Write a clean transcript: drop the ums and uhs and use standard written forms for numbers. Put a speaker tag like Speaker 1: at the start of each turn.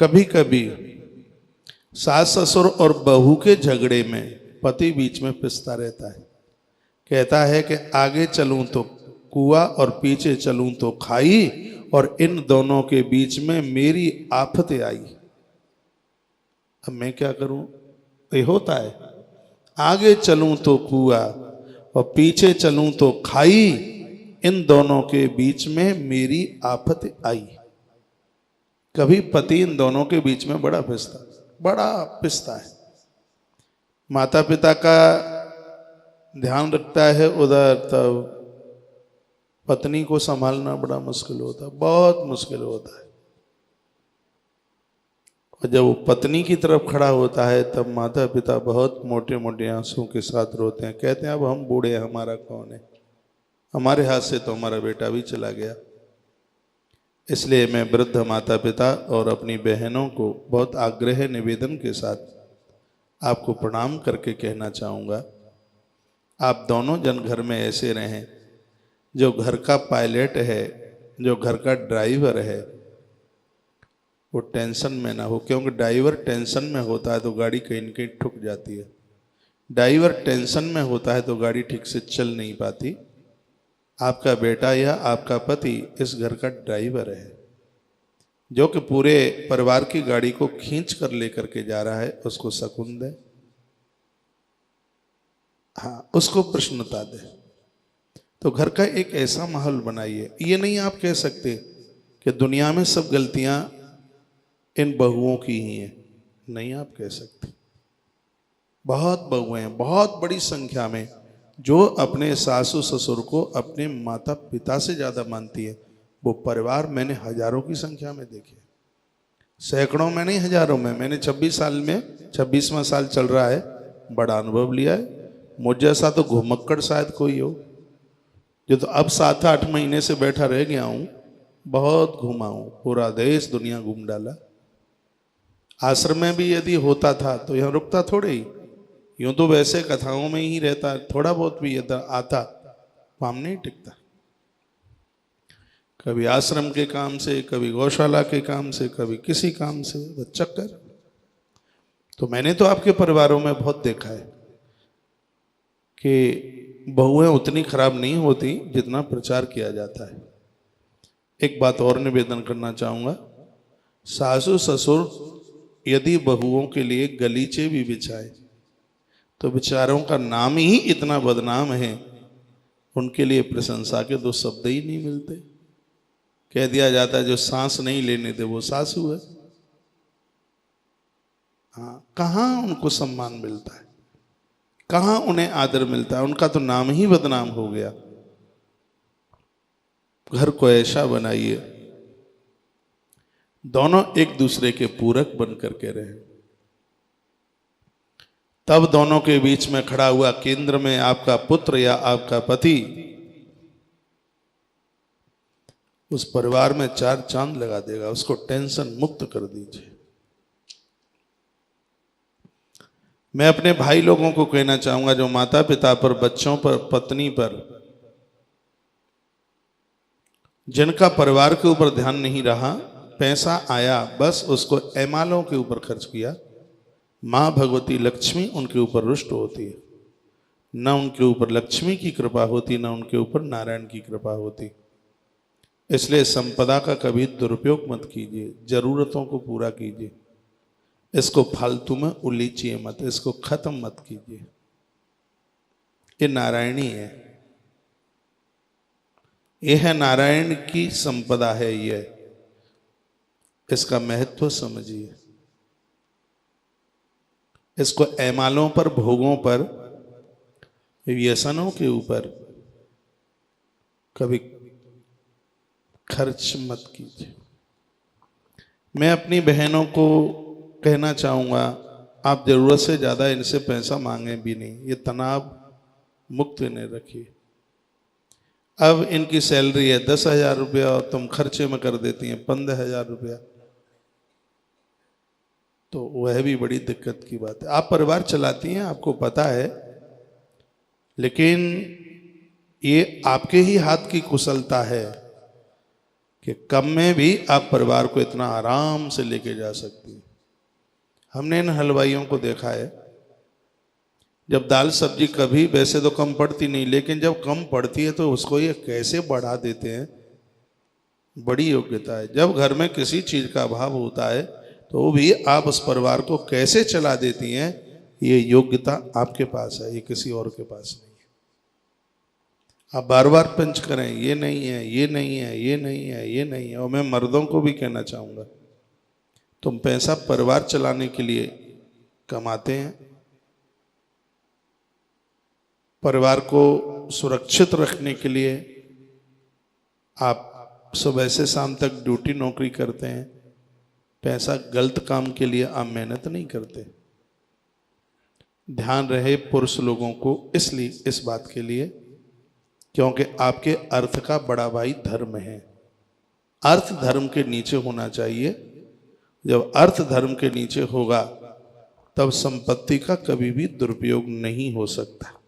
Speaker 1: कभी कभी सास ससुर और बहू के झगड़े में पति बीच में पिसता रहता है। कहता है कि आगे चलूं तो कुआं और पीछे चलूं तो खाई, और इन दोनों के बीच में मेरी आफत आई। अब मैं क्या करूं? ये होता है, आगे चलूं तो कुआं और पीछे चलूं तो खाई, इन दोनों के बीच में मेरी आफत आई। कभी पति इन दोनों के बीच में बड़ा पिसता है। माता पिता का ध्यान रखता है उधर, तब पत्नी को संभालना बड़ा मुश्किल होता है, बहुत मुश्किल होता है। और जब वो पत्नी की तरफ खड़ा होता है तब माता पिता बहुत मोटे मोटे आंसुओं के साथ रोते हैं। कहते हैं अब हम बूढ़े हैं, हमारा कौन है, हमारे हाथ से तो हमारा बेटा भी चला गया। इसलिए मैं वृद्ध माता पिता और अपनी बहनों को बहुत आग्रह निवेदन के साथ आपको प्रणाम करके कहना चाहूँगा, आप दोनों जन घर में ऐसे रहें, जो घर का पायलट है, जो घर का ड्राइवर है, वो टेंशन में ना हो। क्योंकि ड्राइवर टेंशन में होता है तो गाड़ी कहीं न कहीं ठुक जाती है। ड्राइवर टेंशन में होता है तो गाड़ी ठीक से चल नहीं पाती। आपका बेटा या आपका पति इस घर का ड्राइवर है, जो कि पूरे परिवार की गाड़ी को खींच कर लेकर के जा रहा है। उसको सकून दे, हाँ, उसको प्रसन्नता दे। तो घर का एक ऐसा माहौल बनाइए। ये नहीं आप कह सकते कि दुनिया में सब गलतियां इन बहुओं की ही हैं, नहीं आप कह सकते। बहुत बहुएं हैं, बहुत बड़ी संख्या में, जो अपने सासू ससुर को अपने माता पिता से ज़्यादा मानती है। वो परिवार मैंने हजारों की संख्या में देखे, सैकड़ों में नहीं हजारों में। मैंने 26 साल में 26वां साल चल रहा है, बड़ा अनुभव लिया है। मुझ जैसा तो घुमक्कड़ शायद कोई हो, जो तो अब 7-8 महीने से बैठा रह गया हूँ। बहुत घूमा हूँ, पूरा देश दुनिया घूम डाला। आश्रम में भी यदि होता था तो यहाँ रुकता थोड़े ही, यूं तो वैसे कथाओं में ही रहता, थोड़ा बहुत भी इधर आता, पाम नहीं टिकता। कभी आश्रम के काम से, कभी गौशाला के काम से, कभी किसी काम से, बस चक्कर। तो मैंने तो आपके परिवारों में बहुत देखा है कि बहुएं उतनी खराब नहीं होती जितना प्रचार किया जाता है। एक बात और निवेदन करना चाहूँगा, सासू ससुर यदि बहुओं के लिए गलीचे भी बिछाए तो बेचारों का नाम ही इतना बदनाम है, उनके लिए प्रशंसा के दो शब्द ही नहीं मिलते। कह दिया जाता है जो सांस नहीं लेने दे वो सासू है। हाँ, कहाँ उनको सम्मान मिलता है, कहाँ उन्हें आदर मिलता है, उनका तो नाम ही बदनाम हो गया। घर को ऐसा बनाइए दोनों एक दूसरे के पूरक बन करके रहे, तब दोनों के बीच में खड़ा हुआ केंद्र में आपका पुत्र या आपका पति उस परिवार में 4 चांद लगा देगा। उसको टेंशन मुक्त कर दीजिए। मैं अपने भाई लोगों को कहना चाहूंगा, जो माता पिता पर, बच्चों पर, पत्नी पर, जिनका परिवार के ऊपर ध्यान नहीं रहा, पैसा आया बस उसको एमालों के ऊपर खर्च किया, माँ भगवती लक्ष्मी उनके ऊपर रुष्ट होती है। न उनके ऊपर लक्ष्मी की कृपा होती, न उनके ऊपर नारायण की कृपा होती। इसलिए संपदा का कभी दुरुपयोग मत कीजिए, जरूरतों को पूरा कीजिए। इसको फालतू में उलीचिए मत, इसको खत्म मत कीजिए। ये नारायणी है, ये है नारायण की संपदा है। ये इसका महत्व समझिए। इसको एमालों पर, भोगों पर, व्यसनों के ऊपर कभी खर्च मत कीजिए। मैं अपनी बहनों को कहना चाहूँगा, आप ज़रूरत से ज़्यादा इनसे पैसा मांगे भी नहीं, ये तनाव मुक्त इन्हें रखिए। अब इनकी सैलरी है 10,000 रुपया और तुम खर्चे में कर देती हैं 15,000 रुपया, तो वह भी बड़ी दिक्कत की बात है। आप परिवार चलाती हैं, आपको पता है, लेकिन ये आपके ही हाथ की कुशलता है। कि कम में भी आप परिवार को इतना आराम से लेके जा सकती हैं। हमने इन हलवाइयों को देखा है, जब दाल सब्जी कभी वैसे तो कम पड़ती नहीं, लेकिन जब कम पड़ती है तो उसको ये कैसे बढ़ा देते हैं, बड़ी योग्यता है। जब घर में किसी चीज का अभाव होता है तो भी आप उस परिवार को कैसे चला देती हैं, ये योग्यता आपके पास है, ये किसी और के पास नहीं है। आप बार बार पंच करें, ये नहीं है, ये नहीं है, ये नहीं है, ये नहीं है। और मैं मर्दों को भी कहना चाहूँगा, तुम पैसा परिवार चलाने के लिए कमाते हैं, परिवार को सुरक्षित रखने के लिए आप सुबह से शाम तक ड्यूटी नौकरी करते हैं। पैसा गलत काम के लिए आप मेहनत नहीं करते। ध्यान रहे पुरुष लोगों को इसलिए, इस बात के लिए, क्योंकि आपके अर्थ का बड़ा भाई धर्म है। अर्थ धर्म के नीचे होना चाहिए। जब अर्थ धर्म के नीचे होगा तब संपत्ति का कभी भी दुरुपयोग नहीं हो सकता।